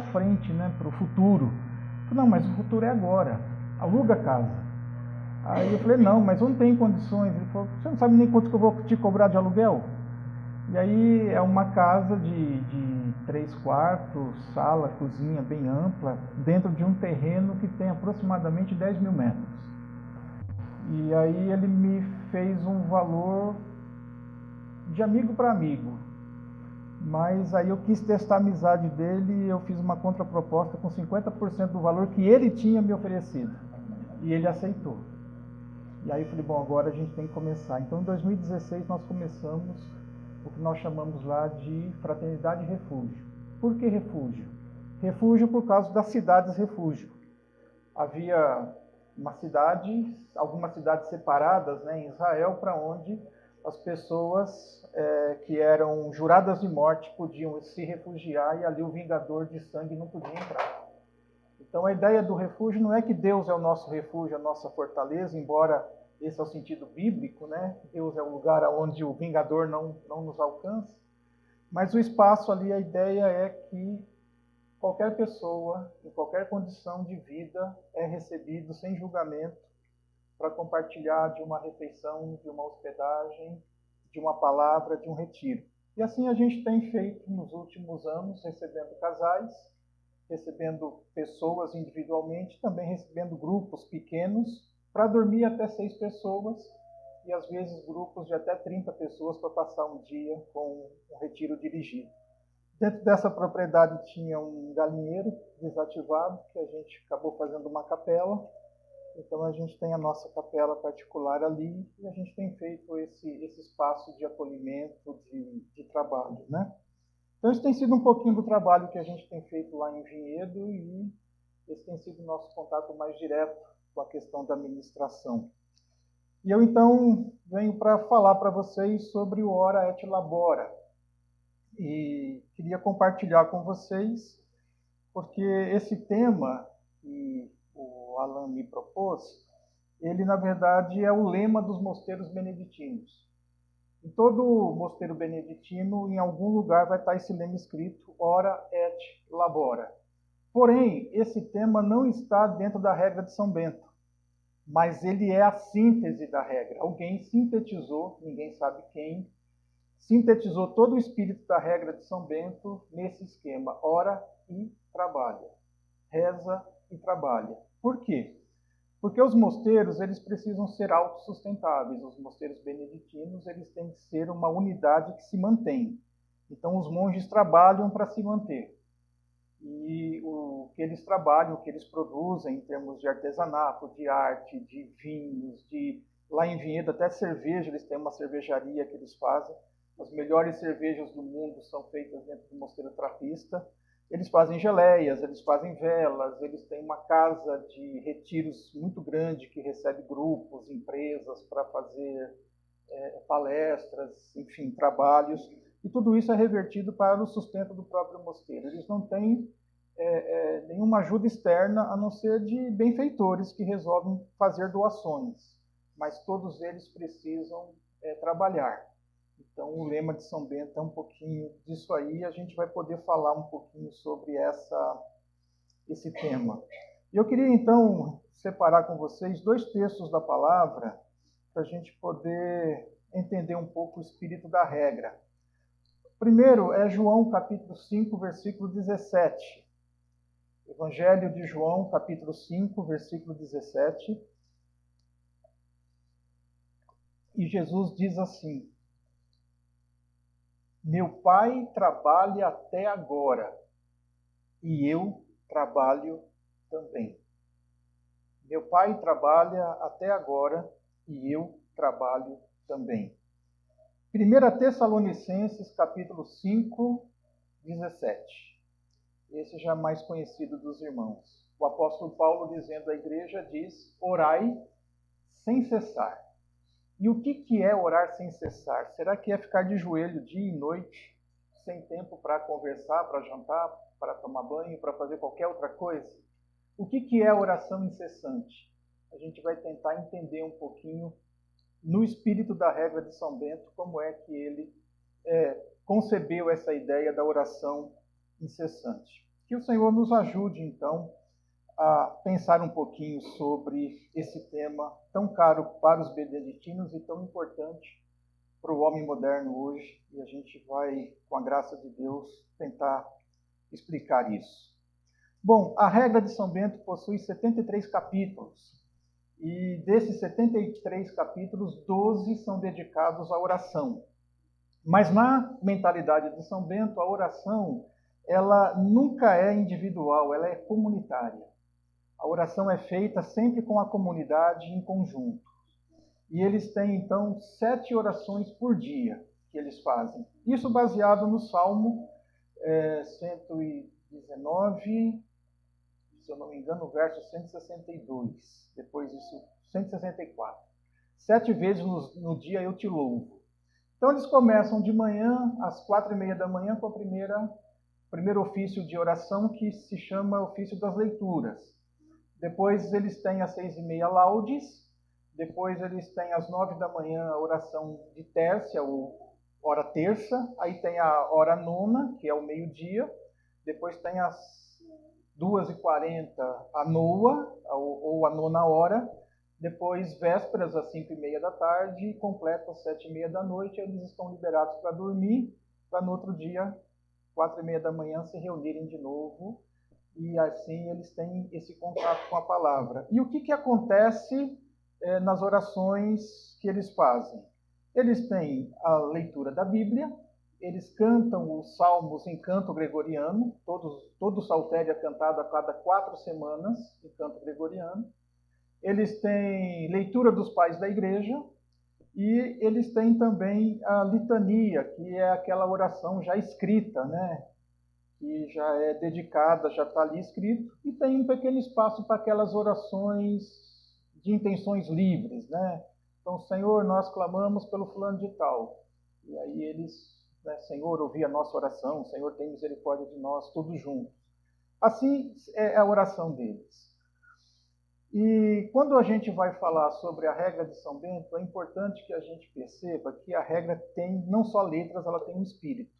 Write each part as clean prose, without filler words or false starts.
frente, né, para o futuro. Eu falei, não, mas o futuro é agora, aluga a casa. Aí eu falei, não, mas eu não tenho condições. Ele falou, você não sabe nem quanto que eu vou te cobrar de aluguel? E aí é uma casa de 3 quartos, sala, cozinha bem ampla, dentro de um terreno que tem aproximadamente 10 mil metros. E aí ele me fez um valor de amigo para amigo. Mas aí eu quis testar a amizade dele e eu fiz uma contraproposta com 50% do valor que ele tinha me oferecido. E ele aceitou. E aí eu falei, bom, agora a gente tem que começar. Então em 2016 nós começamos o que nós chamamos lá de Fraternidade Refúgio. Por que refúgio? Refúgio por causa das cidades refúgio. Havia uma cidade, algumas cidades separadas, né, em Israel, para onde as pessoas que eram juradas de morte podiam se refugiar e ali o vingador de sangue não podia entrar. Então a ideia do refúgio não é que Deus é o nosso refúgio, a nossa fortaleza, embora esse é o sentido bíblico, né? Deus é o lugar onde o vingador não nos alcança. Mas o espaço ali, a ideia é que qualquer pessoa, em qualquer condição de vida, é recebido sem julgamento para compartilhar de uma refeição, de uma hospedagem, de uma palavra, de um retiro. E assim a gente tem feito nos últimos anos, recebendo casais, recebendo pessoas individualmente, também recebendo grupos pequenos, para dormir até 6 pessoas, e às vezes grupos de até 30 pessoas para passar um dia com um retiro dirigido. Dentro dessa propriedade tinha um galinheiro desativado, que a gente acabou fazendo uma capela. Então a gente tem a nossa capela particular ali e a gente tem feito esse espaço de acolhimento, de trabalho, né? Então isso tem sido um pouquinho do trabalho que a gente tem feito lá em Vinhedo e esse tem sido o nosso contato mais direto com a questão da administração. E eu então venho para falar para vocês sobre o Ora et Labora. E queria compartilhar com vocês, porque esse tema que o Alan me propôs, ele na verdade é o lema dos mosteiros beneditinos. Em todo mosteiro beneditino, em algum lugar vai estar esse lema escrito, Ora et Labora. Porém, esse tema não está dentro da regra de São Bento, mas ele é a síntese da regra. Alguém sintetizou, ninguém sabe quem, sintetizou todo o espírito da regra de São Bento nesse esquema, ora e trabalha, reza e trabalha. Por quê? Porque os mosteiros, eles precisam ser autossustentáveis. Os mosteiros beneditinos, eles têm que ser uma unidade que se mantém. Então, os monges trabalham para se manter. E o que eles trabalham, o que eles produzem em termos de artesanato, de arte, de vinhos, lá em Vinhedo até cerveja, eles têm uma cervejaria que eles fazem. As melhores cervejas do mundo são feitas dentro do mosteiro trapista. Eles fazem geleias, eles fazem velas, eles têm uma casa de retiros muito grande que recebe grupos, empresas para fazer palestras, enfim, trabalhos. E tudo isso é revertido para o sustento do próprio mosteiro. Eles não têm nenhuma ajuda externa, a não ser de benfeitores que resolvem fazer doações. Mas todos eles precisam trabalhar. Então, o lema de São Bento é um pouquinho disso aí. A gente vai poder falar um pouquinho sobre esse tema. E eu queria, então, separar com vocês 2 textos da palavra para a gente poder entender um pouco o espírito da regra. Primeiro é João, capítulo 5, versículo 17. Evangelho de João, capítulo 5, versículo 17. E Jesus diz assim: meu Pai trabalha até agora, e eu trabalho também. Meu Pai trabalha até agora, e eu trabalho também. 1 Tessalonicenses, capítulo 5, 17. Esse já é mais conhecido dos irmãos. O apóstolo Paulo, dizendo à igreja, diz, orai sem cessar. E o que é orar sem cessar? Será que é ficar de joelho dia e noite, sem tempo para conversar, para jantar, para tomar banho, para fazer qualquer outra coisa? O que é oração incessante? A gente vai tentar entender um pouquinho, no espírito da regra de São Bento, como é que ele concebeu essa ideia da oração incessante. Que o Senhor nos ajude, então, a pensar um pouquinho sobre esse tema tão caro para os beneditinos e tão importante para o homem moderno hoje. E a gente vai, com a graça de Deus, tentar explicar isso. Bom, a regra de São Bento possui 73 capítulos. E desses 73 capítulos, 12 são dedicados à oração. Mas na mentalidade de São Bento, a oração, ela nunca é individual, ela é comunitária. A oração é feita sempre com a comunidade em conjunto. E eles têm, então, 7 orações por dia que eles fazem. Isso baseado no Salmo 119, se eu não me engano, o verso 162. Depois isso, 164. 7 vezes no dia eu te louvo. Então eles começam de manhã, às 4h30 da manhã, com o primeiro ofício de oração, que se chama ofício das leituras. Depois eles têm às 6h30 laudes. Depois eles têm às 9 da manhã a oração de tércia, ou hora terça. Aí tem a hora nona, que é o meio-dia. Depois tem às 2h40 a noa, ou a nona hora. Depois vésperas às 5h30 da tarde e completa às 7h30 da noite. Eles estão liberados para dormir, para no outro dia, 4h30 da manhã, se reunirem de novo. E assim eles têm esse contato com a palavra. E o que acontece nas orações que eles fazem? Eles têm a leitura da Bíblia, eles cantam os salmos em canto gregoriano, todo o saltério é cantado a cada 4 semanas em canto gregoriano. Eles têm leitura dos pais da igreja e eles têm também a litania, que é aquela oração já escrita, né? Que já é dedicada, já está ali escrito, e tem um pequeno espaço para aquelas orações de intenções livres, né? Então, Senhor, nós clamamos pelo fulano de tal. E aí eles, né, Senhor, ouvi a nossa oração, Senhor, tem misericórdia de nós, todos juntos. Assim é a oração deles. E quando a gente vai falar sobre a regra de São Bento, é importante que a gente perceba que a regra tem não só letras, ela tem um espírito.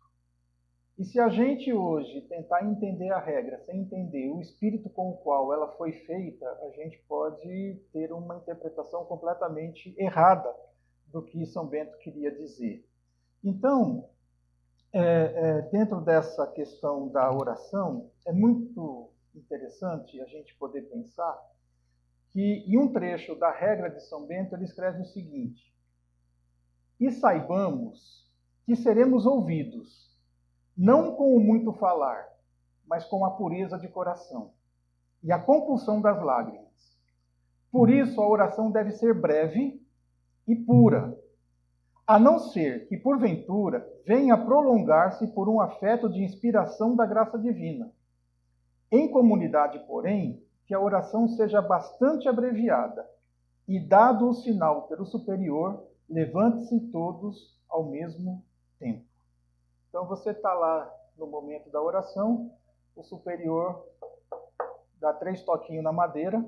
E se a gente hoje tentar entender a regra sem entender o espírito com o qual ela foi feita, a gente pode ter uma interpretação completamente errada do que São Bento queria dizer. Então, dentro dessa questão da oração, é muito interessante a gente poder pensar que em um trecho da regra de São Bento ele escreve o seguinte: e saibamos que seremos ouvidos, não com o muito falar, mas com a pureza de coração e a compulsão das lágrimas. Por isso a oração deve ser breve e pura, a não ser que, porventura, venha prolongar-se por um afeto de inspiração da graça divina. Em comunidade, porém, que a oração seja bastante abreviada e, dado o sinal pelo superior, levante-se todos ao mesmo tempo. Então você está lá no momento da oração, o superior dá 3 toquinhos na madeira,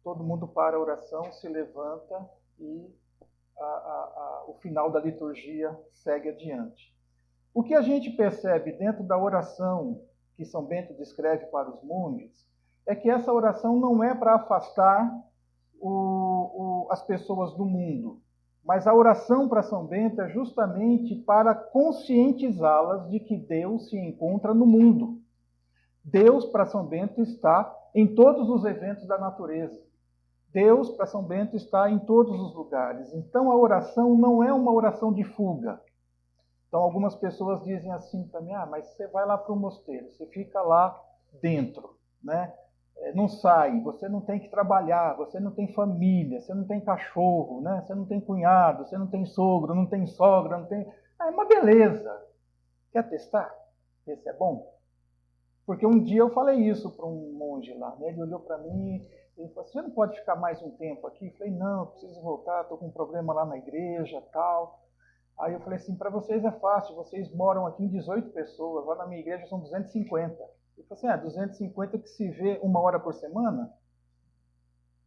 todo mundo para a oração, se levanta e o final da liturgia segue adiante. O que a gente percebe dentro da oração que São Bento descreve para os monges é que essa oração não é para afastar as pessoas do mundo, mas a oração para São Bento é justamente para conscientizá-las de que Deus se encontra no mundo. Deus, para São Bento, está em todos os eventos da natureza. Deus, para São Bento, está em todos os lugares. Então, a oração não é uma oração de fuga. Então, algumas pessoas dizem assim para mim: mas você vai lá para o mosteiro, você fica lá dentro, né? Não sai, você não tem que trabalhar, você não tem família, você não tem cachorro, né? Você não tem cunhado, você não tem sogro, não tem sogra, não tem... É uma beleza. Quer testar? Esse é bom? Porque um dia eu falei isso para um monge lá, né? Ele olhou para mim e falou: você não pode ficar mais um tempo aqui? Eu falei: não, eu preciso voltar, estou com um problema lá na igreja, tal. Aí eu falei assim: para vocês é fácil, vocês moram aqui em 18 pessoas, lá na minha igreja são 250. Ele falou assim: 250 que se vê 1 hora por semana?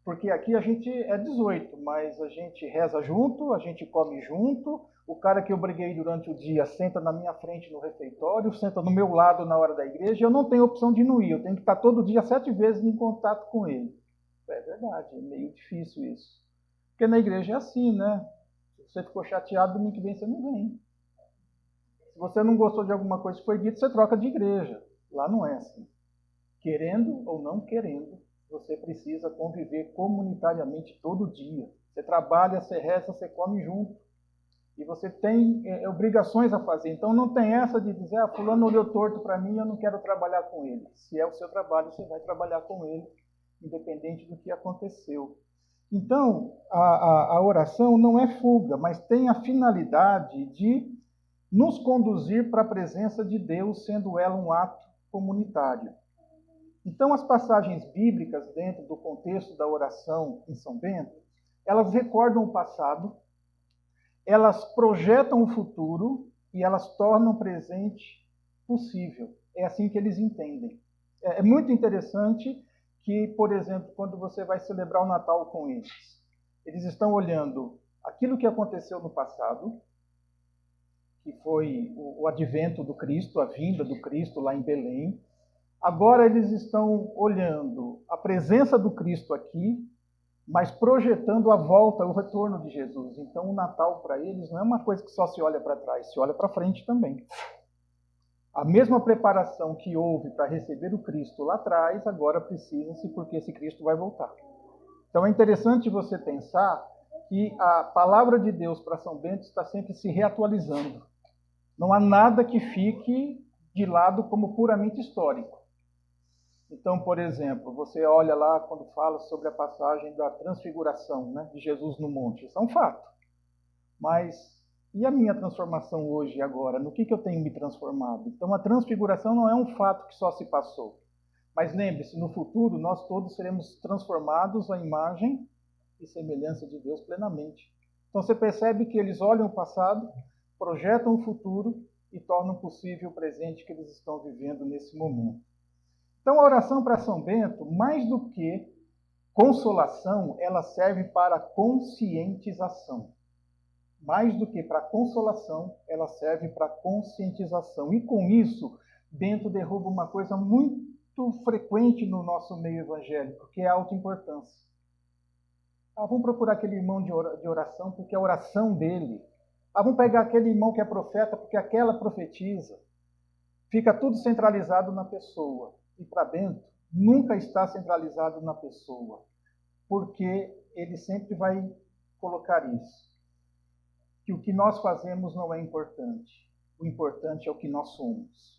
Porque aqui a gente é 18, mas a gente reza junto, a gente come junto, o cara que eu briguei durante o dia senta na minha frente no refeitório, senta no meu lado na hora da igreja, e eu não tenho opção de não ir, eu tenho que estar todo dia 7 vezes em contato com ele. É verdade, é meio difícil isso. Porque na igreja é assim, né? Se você ficou chateado, domingo que vem você não vem. Se você não gostou de alguma coisa que foi dita, você troca de igreja. Lá não é assim. Querendo ou não querendo, você precisa conviver comunitariamente todo dia. Você trabalha, você reza, você come junto. E você tem obrigações a fazer. Então não tem essa de dizer, fulano olhou torto para mim, eu não quero trabalhar com ele. Se é o seu trabalho, você vai trabalhar com ele, independente do que aconteceu. Então, a oração não é fuga, mas tem a finalidade de nos conduzir para a presença de Deus, sendo ela um ato comunitário. Então, as passagens bíblicas dentro do contexto da oração em São Bento, elas recordam o passado, elas projetam o futuro e elas tornam o presente possível. É assim que eles entendem. É muito interessante que, por exemplo, quando você vai celebrar o Natal com eles estão olhando aquilo que aconteceu no passado, que foi o advento do Cristo, a vinda do Cristo lá em Belém. Agora eles estão olhando a presença do Cristo aqui, mas projetando a volta, o retorno de Jesus. Então o Natal para eles não é uma coisa que só se olha para trás, se olha para frente também. A mesma preparação que houve para receber o Cristo lá atrás, agora precisa-se porque esse Cristo vai voltar. Então é interessante você pensar que a palavra de Deus para São Bento está sempre se reatualizando. Não há nada que fique de lado como puramente histórico. Então, por exemplo, você olha lá quando fala sobre a passagem da transfiguração, né, de Jesus no monte. Isso é um fato. Mas e a minha transformação hoje e agora? No que eu tenho me transformado? Então, a transfiguração não é um fato que só se passou. Mas lembre-se, no futuro nós todos seremos transformados à imagem e semelhança de Deus plenamente. Então, você percebe que eles olham o passado, projetam o futuro e tornam possível o presente que eles estão vivendo nesse momento. Então, a oração para São Bento, mais do que consolação, ela serve para conscientização. Mais do que para consolação, ela serve para conscientização. E com isso, Bento derruba uma coisa muito frequente no nosso meio evangélico, que é a autoimportância. Vamos procurar aquele irmão de oração, porque a oração dele. Vamos pegar aquele irmão que é profeta, porque aquela profetiza. Fica tudo centralizado na pessoa. E para Bento, nunca está centralizado na pessoa, porque ele sempre vai colocar isso, que o que nós fazemos não é importante, o importante é o que nós somos.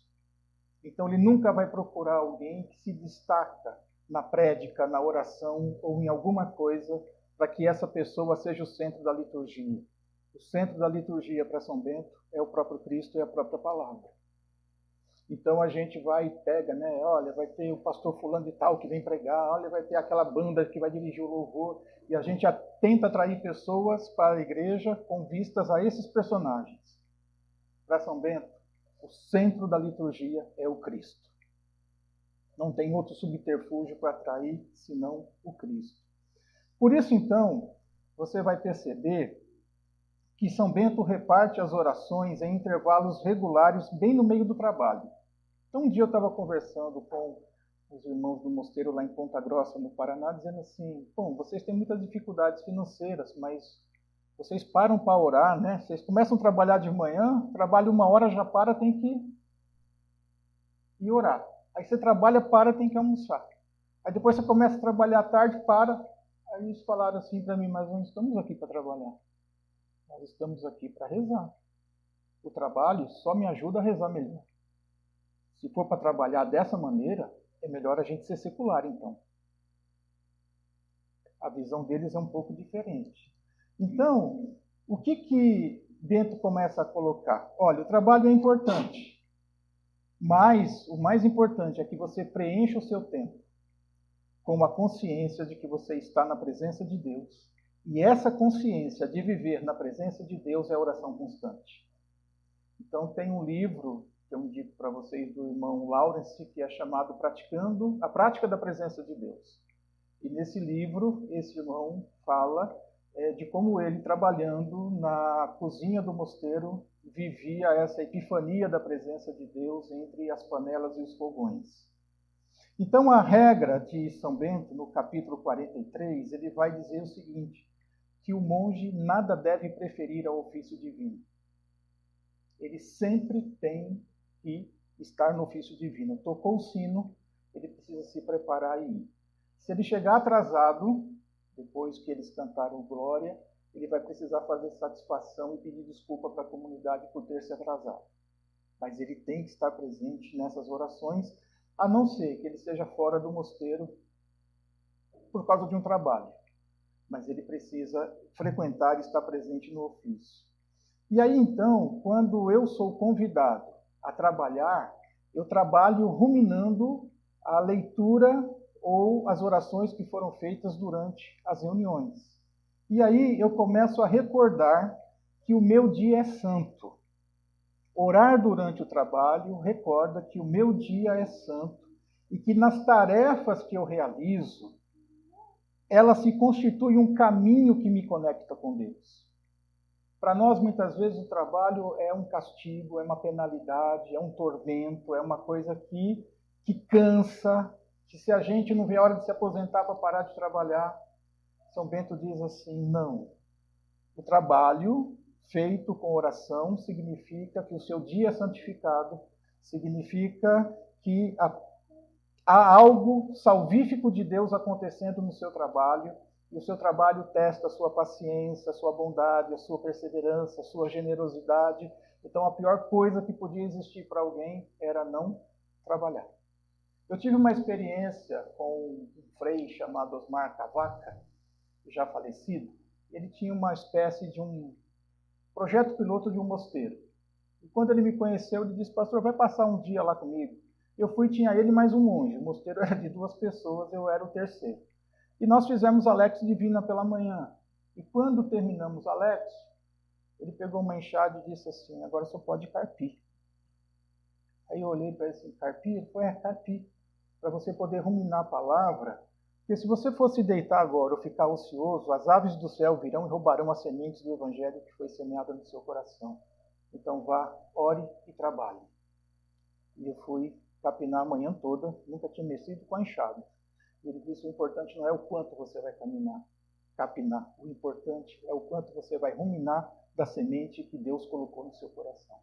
Então ele nunca vai procurar alguém que se destaca na prédica, na oração ou em alguma coisa para que essa pessoa seja o centro da liturgia. O centro da liturgia para São Bento é o próprio Cristo e a própria palavra. Então a gente vai e pega, né? Olha, vai ter o pastor fulano de tal que vem pregar, olha, vai ter aquela banda que vai dirigir o louvor, e a gente tenta atrair pessoas para a igreja com vistas a esses personagens. Para São Bento, o centro da liturgia é o Cristo. Não tem outro subterfúgio para atrair senão o Cristo. Por isso, então, você vai perceber que São Bento reparte as orações em intervalos regulares bem no meio do trabalho. Então, um dia eu estava conversando com os irmãos do mosteiro lá em Ponta Grossa, no Paraná, dizendo assim, bom, vocês têm muitas dificuldades financeiras, mas vocês param para orar, né? Vocês começam a trabalhar de manhã, trabalha 1 hora, já para, tem que ir orar. Aí você trabalha, para, tem que almoçar. Aí depois você começa a trabalhar à tarde, para. Aí eles falaram assim para mim, mas não estamos aqui para trabalhar. Nós estamos aqui para rezar. O trabalho só me ajuda a rezar melhor. Se for para trabalhar dessa maneira, é melhor a gente ser secular, então. A visão deles é um pouco diferente. Então, o que Bento começa a colocar? Olha, o trabalho é importante, mas o mais importante é que você preencha o seu tempo com a consciência de que você está na presença de Deus. E essa consciência de viver na presença de Deus é a oração constante. Então, tem um livro que eu indico para vocês do irmão Lawrence, que é chamado A Prática da Presença de Deus. E nesse livro, esse irmão fala de como ele, trabalhando na cozinha do mosteiro, vivia essa epifania da presença de Deus entre as panelas e os fogões. Então, a regra de São Bento, no capítulo 43, ele vai dizer o seguinte, que o monge nada deve preferir ao ofício divino. Ele sempre tem que estar no ofício divino. Tocou o sino, ele precisa se preparar e ir. Se ele chegar atrasado, depois que eles cantaram Glória, ele vai precisar fazer satisfação e pedir desculpa para a comunidade por ter se atrasado. Mas ele tem que estar presente nessas orações, a não ser que ele esteja fora do mosteiro por causa de um trabalho. Mas ele precisa frequentar e estar presente no ofício. E aí, então, quando eu sou convidado a trabalhar, eu trabalho ruminando a leitura ou as orações que foram feitas durante as reuniões. E aí eu começo a recordar que o meu dia é santo. Orar durante o trabalho recorda que o meu dia é santo e que nas tarefas que eu realizo, ela se constitui um caminho que me conecta com Deus. Para nós, muitas vezes, o trabalho é um castigo, é uma penalidade, é um tormento, é uma coisa que cansa, que se a gente não vê a hora de se aposentar para parar de trabalhar, São Bento diz assim, não. O trabalho feito com oração significa que o seu dia é santificado, significa que há algo salvífico de Deus acontecendo no seu trabalho, e o seu trabalho testa a sua paciência, a sua bondade, a sua perseverança, a sua generosidade. Então, a pior coisa que podia existir para alguém era não trabalhar. Eu tive uma experiência com um frei chamado Osmar Cavaca, já falecido. Ele tinha uma espécie de um projeto piloto de um mosteiro. E quando ele me conheceu, ele disse, pastor, vai passar um dia lá comigo? Eu fui, tinha ele mais um monge. O mosteiro era de 2 pessoas, eu era o terceiro. E nós fizemos a Lex Divina pela manhã. E quando terminamos a Lex, ele pegou uma enxada e disse assim, agora só pode carpir. Aí eu olhei para ele assim, carpir? Ele falou, carpir. Para você poder ruminar a palavra. Porque se você fosse deitar agora ou ficar ocioso, as aves do céu virão e roubarão as sementes do evangelho que foi semeada no seu coração. Então vá, ore e trabalhe. E eu fui capinar a manhã toda, nunca tinha mexido com a enxada. Ele disse, o importante não é o quanto você vai capinar. O importante é o quanto você vai ruminar da semente que Deus colocou no seu coração.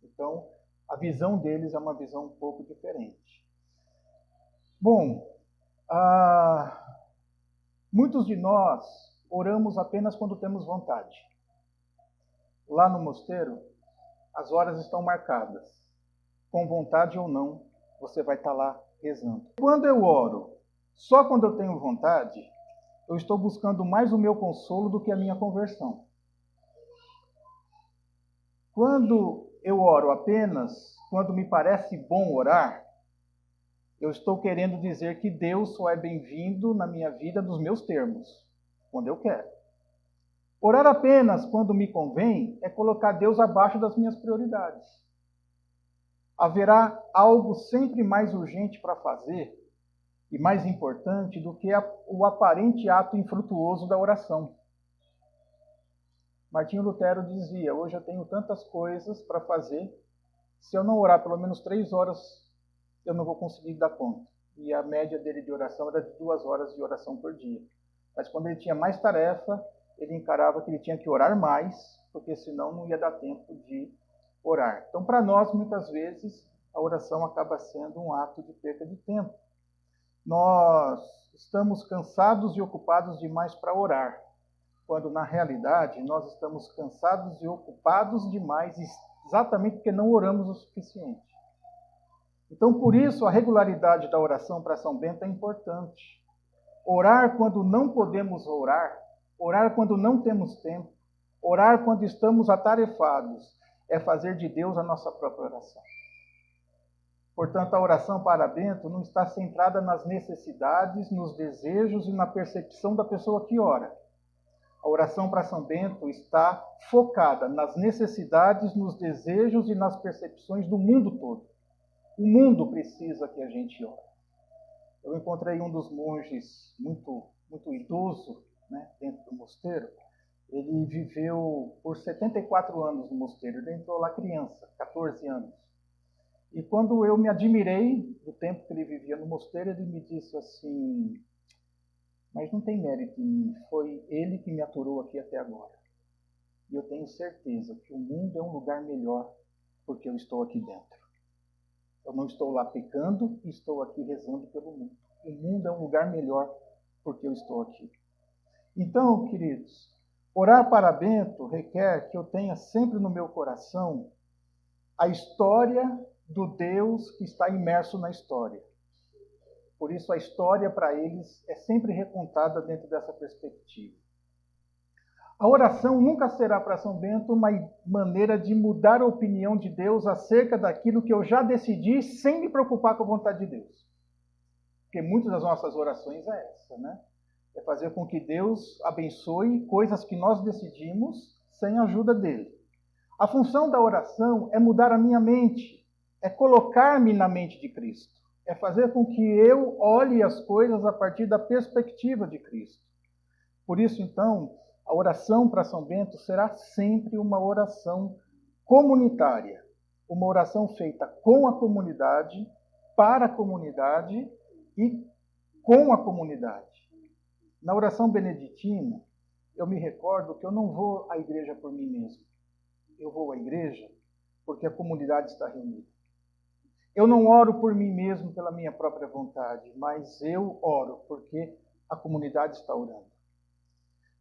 Então, a visão deles é uma visão um pouco diferente. Bom, muitos de nós oramos apenas quando temos vontade. Lá no mosteiro, as horas estão marcadas. Com vontade ou não, você vai estar lá rezando. Quando eu oro, só quando eu tenho vontade, eu estou buscando mais o meu consolo do que a minha conversão. Quando eu oro apenas quando me parece bom orar, eu estou querendo dizer que Deus só é bem-vindo na minha vida dos meus termos, quando eu quero. Orar apenas quando me convém é colocar Deus abaixo das minhas prioridades. Haverá algo sempre mais urgente para fazer e mais importante do que o aparente ato infrutuoso da oração. Martinho Lutero dizia, hoje eu tenho tantas coisas para fazer, se eu não orar pelo menos 3 horas, eu não vou conseguir dar conta. E a média dele de oração era de 2 horas de oração por dia. Mas quando ele tinha mais tarefa, ele encarava que ele tinha que orar mais, porque senão não ia dar tempo de orar. Então, para nós, muitas vezes, a oração acaba sendo um ato de perda de tempo. Nós estamos cansados e ocupados demais para orar, quando na realidade nós estamos cansados e ocupados demais exatamente porque não oramos o suficiente. Então, por isso, a regularidade da oração para São Bento é importante. Orar quando não podemos orar quando não temos tempo, orar quando estamos atarefados, é fazer de Deus a nossa própria oração. Portanto, a oração para Bento não está centrada nas necessidades, nos desejos e na percepção da pessoa que ora. A oração para São Bento está focada nas necessidades, nos desejos e nas percepções do mundo todo. O mundo precisa que a gente ore. Eu encontrei um dos monges muito idoso né, dentro do mosteiro. Ele viveu por 74 anos no mosteiro. Ele entrou lá criança, 14 anos. E quando eu me admirei do tempo que ele vivia no mosteiro, ele me disse assim: mas não tem mérito em mim, foi ele que me aturou aqui até agora. E eu tenho certeza que o mundo é um lugar melhor porque eu estou aqui dentro. Eu não estou lá pecando e estou aqui rezando pelo mundo. O mundo é um lugar melhor porque eu estou aqui. Então, queridos, orar para Bento requer que eu tenha sempre no meu coração a história do Deus que está imerso na história. Por isso, a história para eles é sempre recontada dentro dessa perspectiva. A oração nunca será para São Bento uma maneira de mudar a opinião de Deus acerca daquilo que eu já decidi sem me preocupar com a vontade de Deus. Porque muitas das nossas orações é essa, né? É fazer com que Deus abençoe coisas que nós decidimos sem a ajuda dele. A função da oração é mudar a minha mente, é colocar-me na mente de Cristo, é fazer com que eu olhe as coisas a partir da perspectiva de Cristo. Por isso, então, a oração para São Bento será sempre uma oração comunitária, uma oração feita com a comunidade, para a comunidade e com a comunidade. Na oração beneditina, eu me recordo que eu não vou à igreja por mim mesmo. Eu vou à igreja porque a comunidade está reunida. Eu não oro por mim mesmo pela minha própria vontade, mas eu oro porque a comunidade está orando.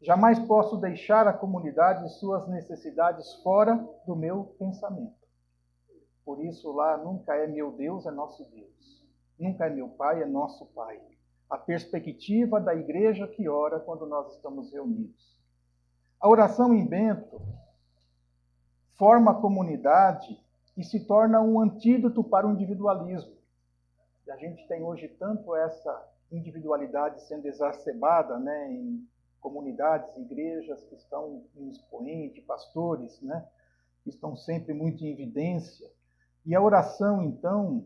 Jamais posso deixar a comunidade e suas necessidades fora do meu pensamento. Por isso lá nunca é meu Deus, é nosso Deus. Nunca é meu Pai, é nosso Pai. A perspectiva da igreja que ora quando nós estamos reunidos. A oração em Bento forma a comunidade e se torna um antídoto para o individualismo. E a gente tem hoje tanto essa individualidade sendo exacerbada, né, em comunidades, igrejas que estão em expoente, pastores, né, que estão sempre muito em evidência. E a oração, então,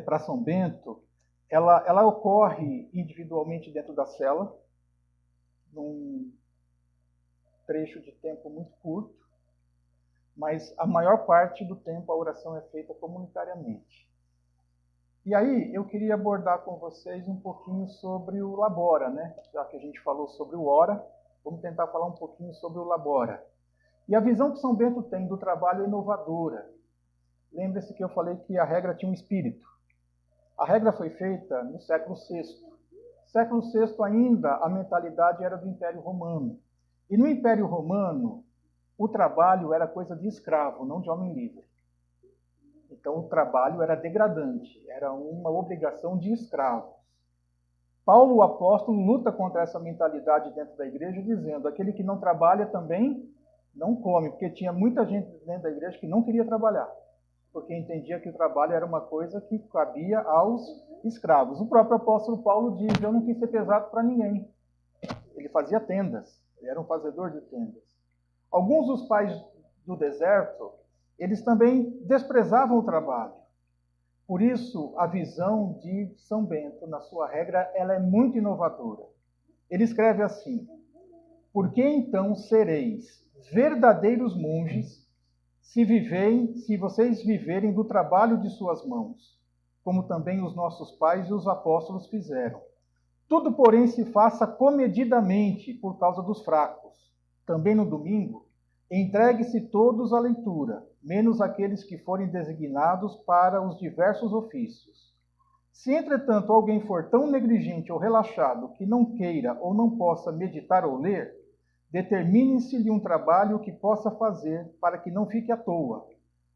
para São Bento, ela ocorre individualmente dentro da cela, num trecho de tempo muito curto, mas a maior parte do tempo a oração é feita comunitariamente. E aí eu queria abordar com vocês um pouquinho sobre o Labora, né? Já que a gente falou sobre o Ora, vamos tentar falar um pouquinho sobre o Labora. E a visão que São Bento tem do trabalho é inovadora. Lembre-se que eu falei que a regra tinha um espírito. A regra foi feita no século VI. Século VI ainda a mentalidade era do Império Romano. E no Império Romano, o trabalho era coisa de escravo, não de homem livre. Então o trabalho era degradante, era uma obrigação de escravos. Paulo, o apóstolo, luta contra essa mentalidade dentro da igreja, dizendo: aquele que não trabalha também não come, porque tinha muita gente dentro da igreja que não queria trabalhar, porque entendia que o trabalho era uma coisa que cabia aos escravos. O próprio apóstolo Paulo diz: eu não quis ser pesado para ninguém. Ele fazia tendas, ele era um fazedor de tendas. Alguns dos pais do deserto, eles também desprezavam o trabalho. Por isso, a visão de São Bento, na sua regra, ela é muito inovadora. Ele escreve assim: por que então sereis verdadeiros monges se vocês viverem do trabalho de suas mãos, como também os nossos pais e os apóstolos fizeram? Tudo, porém, se faça comedidamente por causa dos fracos. Também no domingo, entregue-se todos à leitura, menos aqueles que forem designados para os diversos ofícios. Se, entretanto, alguém for tão negligente ou relaxado que não queira ou não possa meditar ou ler, determine-se-lhe um trabalho que possa fazer para que não fique à toa.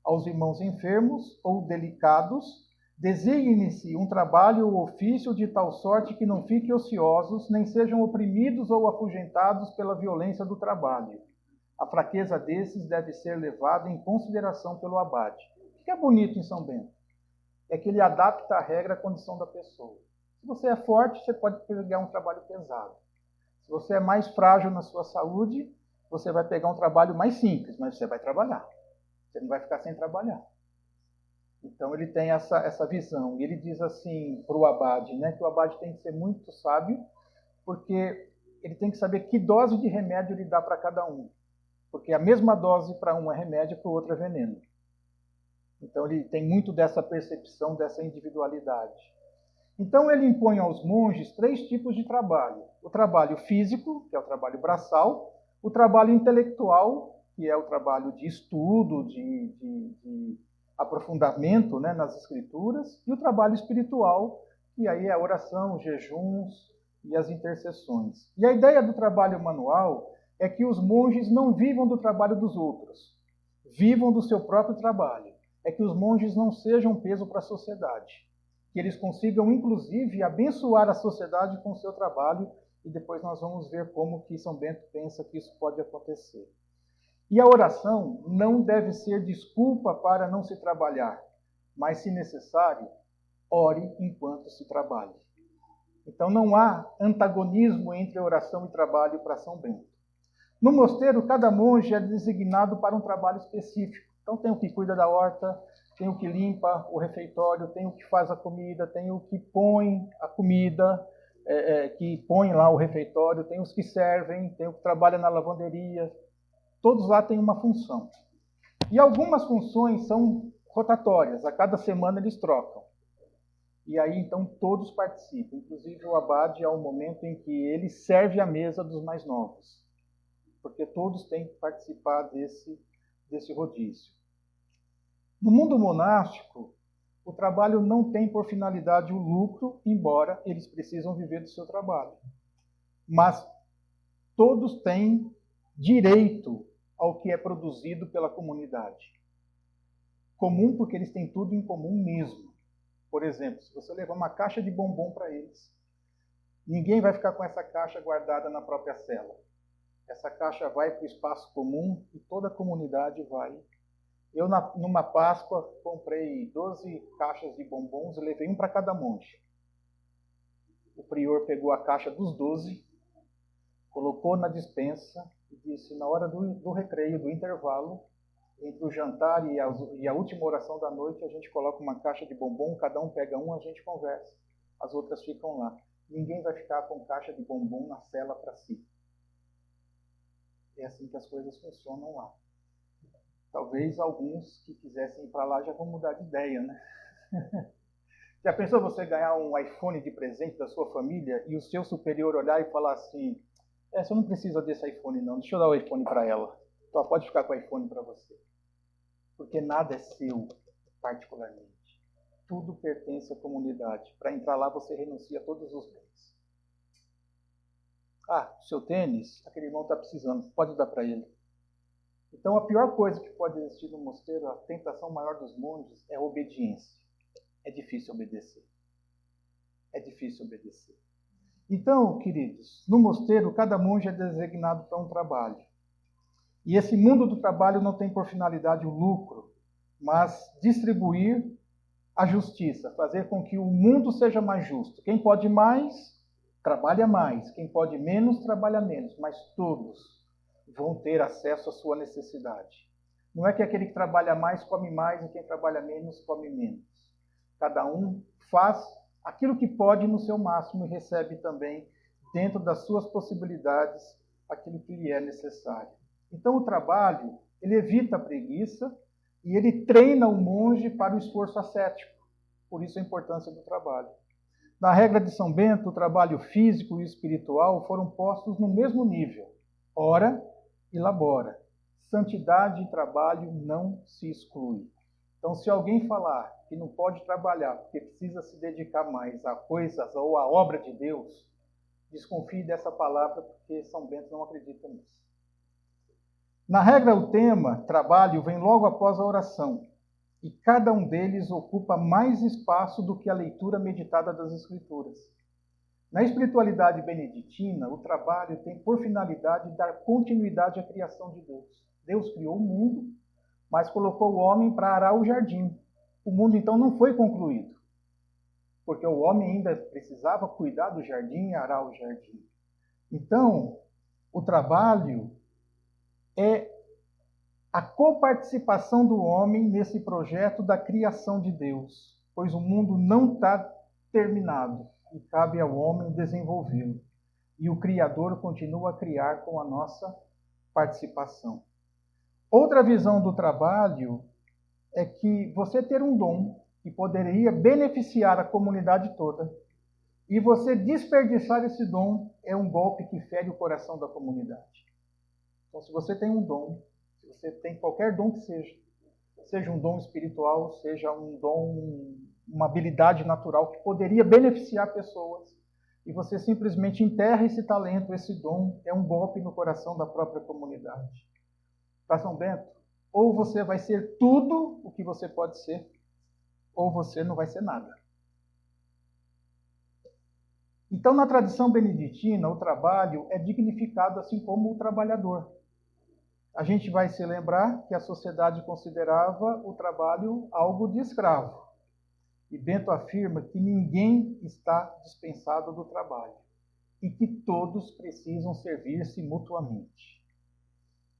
Aos irmãos enfermos ou delicados, designe-se um trabalho ou ofício de tal sorte que não fiquem ociosos, nem sejam oprimidos ou afugentados pela violência do trabalho. A fraqueza desses deve ser levada em consideração pelo abade. O que é bonito em São Bento? É que ele adapta a regra à condição da pessoa. Se você é forte, você pode pegar um trabalho pesado. Se você é mais frágil na sua saúde, você vai pegar um trabalho mais simples, mas você vai trabalhar. Você não vai ficar sem trabalhar. Então ele tem essa visão. E ele diz assim para o abade, né, que o abade tem que ser muito sábio, porque ele tem que saber que dose de remédio ele dá para cada um. Porque a mesma dose para um é remédio, para o outro é veneno. Então ele tem muito dessa percepção, dessa individualidade. Então ele impõe aos monges 3 tipos de trabalho. O trabalho físico, que é o trabalho braçal, o trabalho intelectual, que é o trabalho de estudo, de aprofundamento, né, nas escrituras, e o trabalho espiritual, que aí é a oração, os jejuns e as intercessões. E a ideia do trabalho manual é que os monges não vivam do trabalho dos outros, vivam do seu próprio trabalho. É que os monges não sejam peso para a sociedade, que eles consigam, inclusive, abençoar a sociedade com o seu trabalho, e depois nós vamos ver como que São Bento pensa que isso pode acontecer. E a oração não deve ser desculpa para não se trabalhar, mas, se necessário, ore enquanto se trabalhe. Então não há antagonismo entre oração e trabalho para São Bento. No mosteiro, cada monge é designado para um trabalho específico. Então tem o que cuida da horta, tem o que limpa o refeitório, tem o que faz a comida, tem o que põe a comida, que põe lá o refeitório, tem os que servem, tem o que trabalha na lavanderia. Todos lá têm uma função. E algumas funções são rotatórias, a cada semana eles trocam. E aí então todos participam, inclusive o abade, há um momento em que ele serve a mesa dos mais novos, porque todos têm que participar desse rodízio. No mundo monástico, o trabalho não tem por finalidade o lucro, embora eles precisam viver do seu trabalho. Mas todos têm direito ao que é produzido pela comunidade. Comum porque eles têm tudo em comum mesmo. Por exemplo, se você levar uma caixa de bombom para eles, ninguém vai ficar com essa caixa guardada na própria cela. Essa caixa vai para o espaço comum e toda a comunidade vai. Eu, numa Páscoa, comprei 12 caixas de bombons e levei um para cada monge. O prior pegou a caixa dos 12, colocou na despensa e disse, na hora do recreio, do intervalo, entre o jantar e a última oração da noite, a gente coloca uma caixa de bombom, cada um pega um, a gente conversa. As outras ficam lá. Ninguém vai ficar com caixa de bombom na cela para si. É assim que as coisas funcionam lá. Talvez alguns que quisessem ir para lá já vão mudar de ideia, né? Já pensou você ganhar um iPhone de presente da sua família e o seu superior olhar e falar assim, você não precisa desse iPhone não, deixa eu dar o iPhone para ela. Então pode ficar com o iPhone para você. Porque nada é seu, particularmente. Tudo pertence à comunidade. Para entrar lá você renuncia a todos os bens. O seu tênis, aquele irmão está precisando, pode dar para ele. Então a pior coisa que pode existir no mosteiro, a tentação maior dos monges, é a obediência. É difícil obedecer. É difícil obedecer. Então, queridos, no mosteiro cada monge é designado para um trabalho. E esse mundo do trabalho não tem por finalidade o lucro, mas distribuir a justiça, fazer com que o mundo seja mais justo. Quem pode mais, trabalha mais. Quem pode menos, trabalha menos. Mas todos vão ter acesso à sua necessidade. Não é que aquele que trabalha mais come mais e quem trabalha menos come menos. Cada um faz aquilo que pode no seu máximo e recebe também, dentro das suas possibilidades, aquilo que lhe é necessário. Então o trabalho, ele evita a preguiça e ele treina o monge para o esforço ascético. Por isso a importância do trabalho. Na regra de São Bento, o trabalho físico e espiritual foram postos no mesmo nível. Ora e labora. Santidade e trabalho não se excluem. Então, se alguém falar que não pode trabalhar porque precisa se dedicar mais a coisas ou à obra de Deus, desconfie dessa palavra porque São Bento não acredita nisso. Na regra, o tema trabalho vem logo após a oração, e cada um deles ocupa mais espaço do que a leitura meditada das Escrituras. Na espiritualidade beneditina, o trabalho tem por finalidade dar continuidade à criação de Deus. Deus criou o mundo, mas colocou o homem para arar o jardim. O mundo, então, não foi concluído, porque o homem ainda precisava cuidar do jardim e arar o jardim. Então, o trabalho é a coparticipação do homem nesse projeto da criação de Deus, pois o mundo não está terminado e cabe ao homem desenvolvê-lo. e o Criador continua a criar com a nossa participação. Outra visão do trabalho é que você ter um dom que poderia beneficiar a comunidade toda e você desperdiçar esse dom é um golpe que fere o coração da comunidade. Então, se você tem um dom, se você tem qualquer dom que seja um dom espiritual, seja um dom, uma habilidade natural que poderia beneficiar pessoas, e você simplesmente enterra esse talento, esse dom, é um golpe no coração da própria comunidade. Para São Bento, ou você vai ser tudo o que você pode ser, ou você não vai ser nada. Então, na tradição beneditina, o trabalho é dignificado assim como o trabalhador. A gente vai se lembrar que a sociedade considerava o trabalho algo de escravo. E Bento afirma que ninguém está dispensado do trabalho e que todos precisam servir-se mutuamente.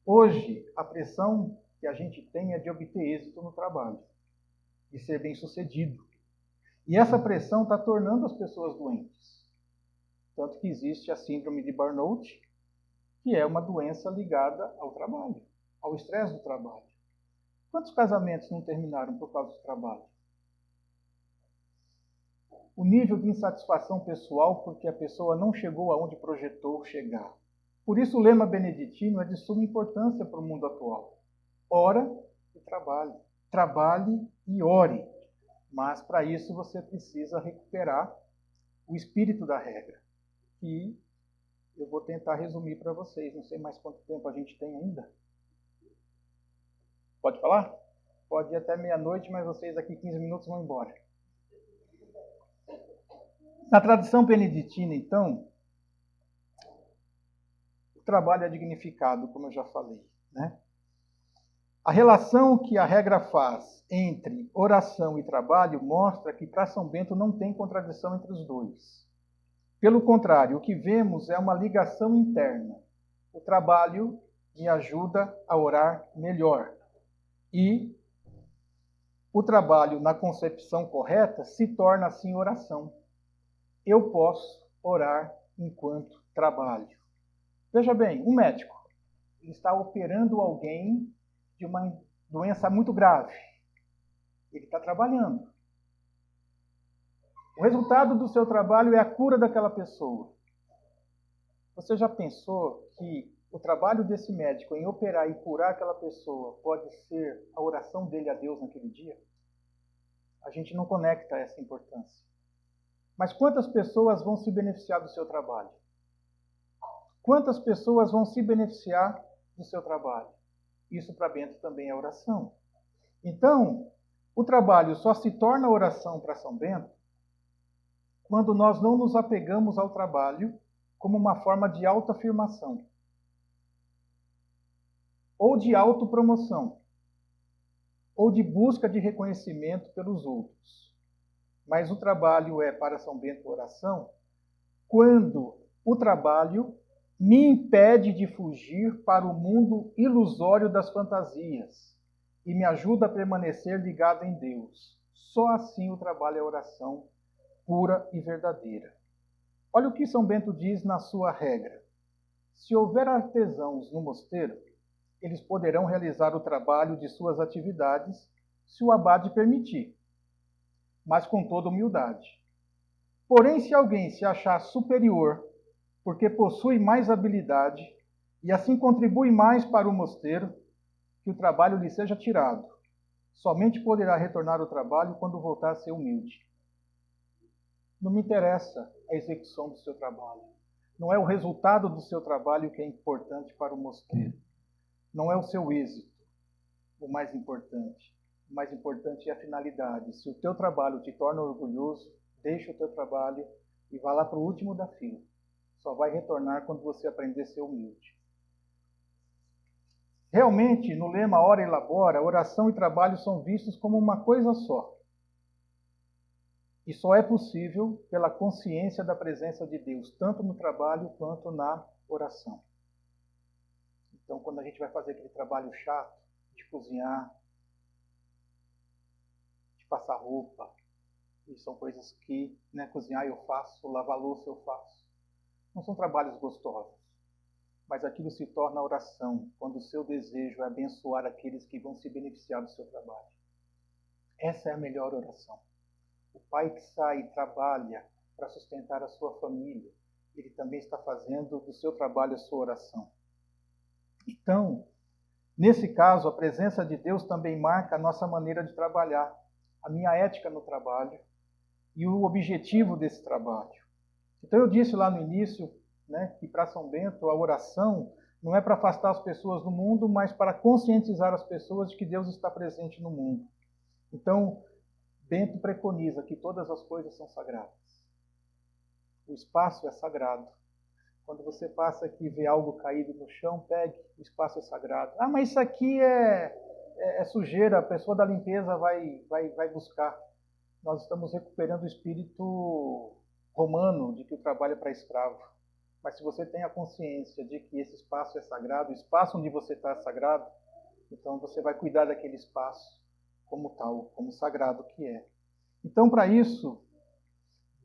Hoje, a pressão que a gente tem é de obter êxito no trabalho, de ser bem-sucedido. E essa pressão está tornando as pessoas doentes. Tanto que existe a síndrome de burnout, que é uma doença ligada ao trabalho, ao estresse do trabalho. Quantos casamentos não terminaram por causa do trabalho? O nível de insatisfação pessoal porque a pessoa não chegou aonde projetou chegar. Por isso o lema beneditino é de suma importância para o mundo atual. Ora e trabalhe. Trabalhe e ore. Mas para isso você precisa recuperar o espírito da regra. E eu vou tentar resumir para vocês. Não sei mais quanto tempo a gente tem ainda. Pode falar? Pode ir até meia-noite, mas vocês aqui 15 minutos vão embora. Na tradição beneditina, então, o trabalho é dignificado, como eu já falei, né? A relação que a regra faz entre oração e trabalho mostra que para São Bento não tem contradição entre os dois. Pelo contrário, o que vemos é uma ligação interna. O trabalho me ajuda a orar melhor. E o trabalho, na concepção correta, se torna assim oração. Eu posso orar enquanto trabalho. Veja bem, um médico ele está operando alguém de uma doença muito grave. Ele está trabalhando. O resultado do seu trabalho é a cura daquela pessoa. Você já pensou que o trabalho desse médico em operar e curar aquela pessoa pode ser a oração dele a Deus naquele dia? A gente não conecta essa importância. Mas quantas pessoas vão se beneficiar do seu trabalho? Quantas pessoas vão se beneficiar do seu trabalho? Isso para Bento também é oração. Então, o trabalho só se torna oração para São Bento quando nós não nos apegamos ao trabalho como uma forma de autoafirmação ou de autopromoção ou de busca de reconhecimento pelos outros. Mas o trabalho é para São Bento oração quando o trabalho me impede de fugir para o mundo ilusório das fantasias e me ajuda a permanecer ligado em Deus. Só assim o trabalho é oração pura e verdadeira. Olha o que São Bento diz na sua regra. Se houver artesãos no mosteiro, eles poderão realizar o trabalho de suas atividades, se o abade permitir, mas com toda humildade. Porém, se alguém se achar superior, porque possui mais habilidade e assim contribui mais para o mosteiro, que o trabalho lhe seja tirado. Somente poderá retornar ao trabalho quando voltar a ser humilde. Não me interessa a execução do seu trabalho. Não é o resultado do seu trabalho que é importante para o mosteiro. Não é o seu êxito o mais importante. O mais importante é a finalidade. Se o teu trabalho te torna orgulhoso, deixa o teu trabalho e vá lá para o último da fila. Só vai retornar quando você aprender a ser humilde. Realmente, no lema Ora e Labora, oração e trabalho são vistos como uma coisa só. E só é possível pela consciência da presença de Deus, tanto no trabalho quanto na oração. Então, quando a gente vai fazer aquele trabalho chato de cozinhar, de passar roupa, e são coisas que, cozinhar eu faço, lavar louça eu faço. Não são trabalhos gostosos, mas aquilo se torna oração, quando o seu desejo é abençoar aqueles que vão se beneficiar do seu trabalho. Essa é a melhor oração. O pai que sai e trabalha para sustentar a sua família, ele também está fazendo do seu trabalho a sua oração. Então, nesse caso, a presença de Deus também marca a nossa maneira de trabalhar, a minha ética no trabalho e o objetivo desse trabalho. Então eu disse lá no início, né, que para São Bento a oração não é para afastar as pessoas do mundo, mas para conscientizar as pessoas de que Deus está presente no mundo. Então, Bento preconiza que todas as coisas são sagradas. O espaço é sagrado. Quando você passa aqui e vê algo caído no chão, pegue, o espaço é sagrado. Ah, mas isso aqui é sujeira, a pessoa da limpeza vai buscar. Nós estamos recuperando o espírito romano de que o trabalho é para escravo. Mas se você tem a consciência de que esse espaço é sagrado, o espaço onde você está é sagrado, então você vai cuidar daquele espaço como tal, como sagrado que é. Então, para isso,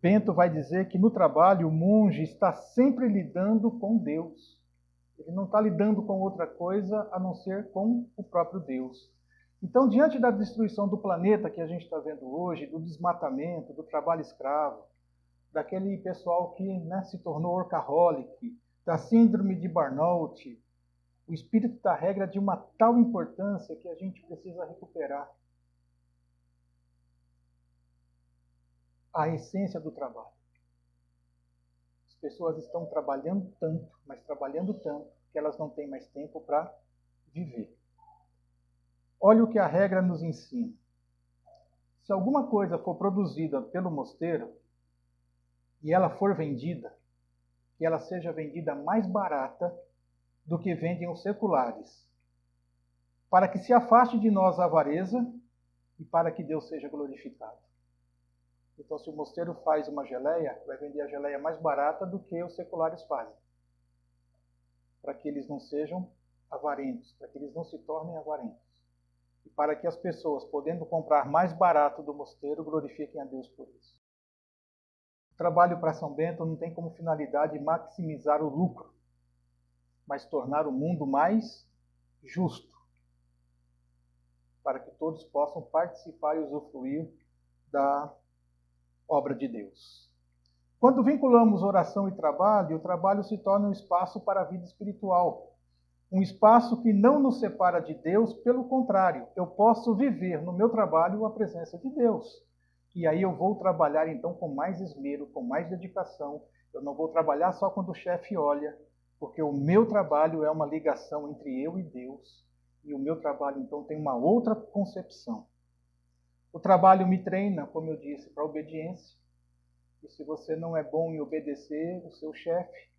Bento vai dizer que no trabalho o monge está sempre lidando com Deus. Ele não está lidando com outra coisa a não ser com o próprio Deus. Então, diante da destruição do planeta que a gente está vendo hoje, do desmatamento, do trabalho escravo, daquele pessoal que, né, se tornou workaholic, da síndrome de burnout, o espírito da regra é de uma tal importância que a gente precisa recuperar a essência do trabalho. As pessoas estão trabalhando tanto, mas trabalhando tanto, que elas não têm mais tempo para viver. Olha o que a regra nos ensina. Se alguma coisa for produzida pelo mosteiro e ela for vendida, que ela seja vendida mais barata do que vendem os seculares, para que se afaste de nós a avareza e para que Deus seja glorificado. Então, se o mosteiro faz uma geleia, vai vender a geleia mais barata do que os seculares fazem, para que eles não sejam avarentos, para que eles não se tornem avarentos. E para que as pessoas, podendo comprar mais barato do mosteiro, glorifiquem a Deus por isso. O trabalho para São Bento não tem como finalidade maximizar o lucro, mas tornar o mundo mais justo, para que todos possam participar e usufruir da obra de Deus. Quando vinculamos oração e trabalho, o trabalho se torna um espaço para a vida espiritual. Um espaço que não nos separa de Deus, pelo contrário, eu posso viver no meu trabalho a presença de Deus. E aí eu vou trabalhar então com mais esmero, com mais dedicação. Eu não vou trabalhar só quando o chefe olha, porque o meu trabalho é uma ligação entre eu e Deus. E o meu trabalho então tem uma outra concepção. O trabalho me treina, como eu disse, para a obediência. E se você não é bom em obedecer o seu chefe,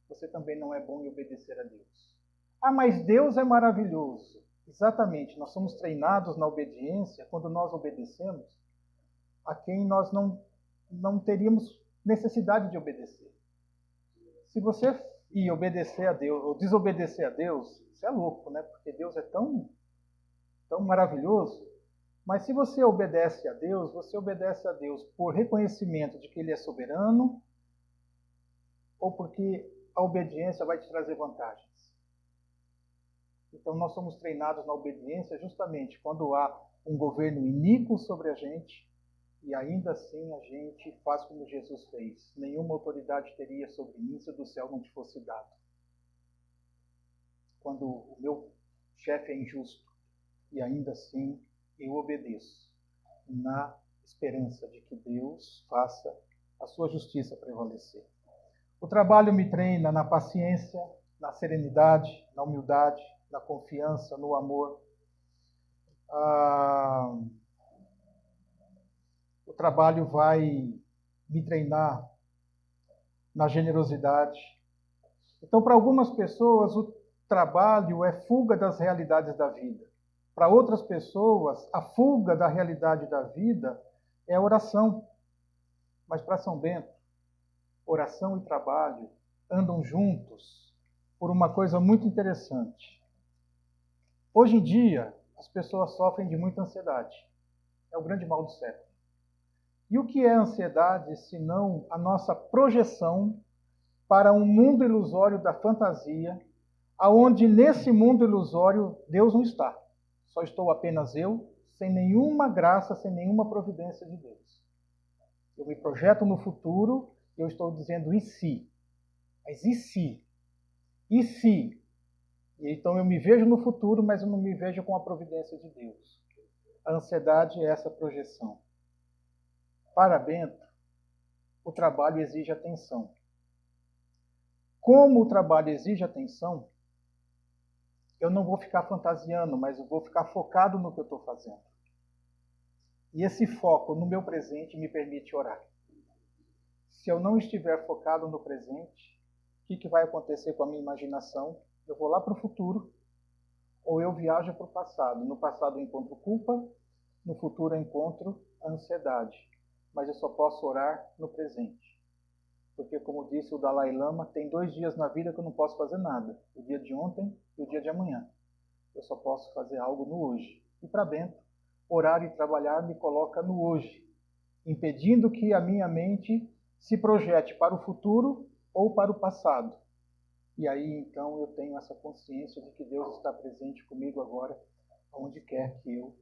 você também não é bom em obedecer a Deus. Ah, mas Deus é maravilhoso. Exatamente, nós somos treinados na obediência quando nós obedecemos a quem nós não teríamos necessidade de obedecer. Se você ir obedecer a Deus ou desobedecer a Deus, isso é louco, né? Porque Deus é tão maravilhoso. Mas se você obedece a Deus, você obedece a Deus por reconhecimento de que Ele é soberano ou porque a obediência vai te trazer vantagens. Então nós somos treinados na obediência justamente quando há um governo iníquo sobre a gente e ainda assim a gente faz como Jesus fez. Nenhuma autoridade teria sobre mim se do céu não te fosse dado. Quando o meu chefe é injusto e ainda assim eu obedeço, na esperança de que Deus faça a sua justiça prevalecer. O trabalho me treina na paciência, na serenidade, na humildade, na confiança, no amor. O trabalho vai me treinar na generosidade. Então, para algumas pessoas, o trabalho é fuga das realidades da vida. Para outras pessoas, a fuga da realidade da vida é a oração. Mas para São Bento, oração e trabalho andam juntos por uma coisa muito interessante. Hoje em dia, as pessoas sofrem de muita ansiedade. É o grande mal do século. E o que é ansiedade, senão a nossa projeção para um mundo ilusório da fantasia, aonde nesse mundo ilusório Deus não está. Só estou apenas eu, sem nenhuma graça, sem nenhuma providência de Deus. Eu me projeto no futuro e eu estou dizendo e se? Mas e se? E se? E então eu me vejo no futuro, mas eu não me vejo com a providência de Deus. A ansiedade é essa projeção. Para Bento, o trabalho exige atenção. Como o trabalho exige atenção, eu não vou ficar fantasiando, mas eu vou ficar focado no que eu estou fazendo. E esse foco no meu presente me permite orar. Se eu não estiver focado no presente, o que vai acontecer com a minha imaginação? Eu vou lá para o futuro, ou eu viajo para o passado. No passado eu encontro culpa, no futuro eu encontro ansiedade. Mas eu só posso orar no presente. Porque, como disse o Dalai Lama, tem 2 dias na vida que eu não posso fazer nada. O dia de ontem e o dia de amanhã. Eu só posso fazer algo no hoje. E para Bento, orar e trabalhar me coloca no hoje, impedindo que a minha mente se projete para o futuro ou para o passado. E aí, então, eu tenho essa consciência de que Deus está presente comigo agora, onde quer que eu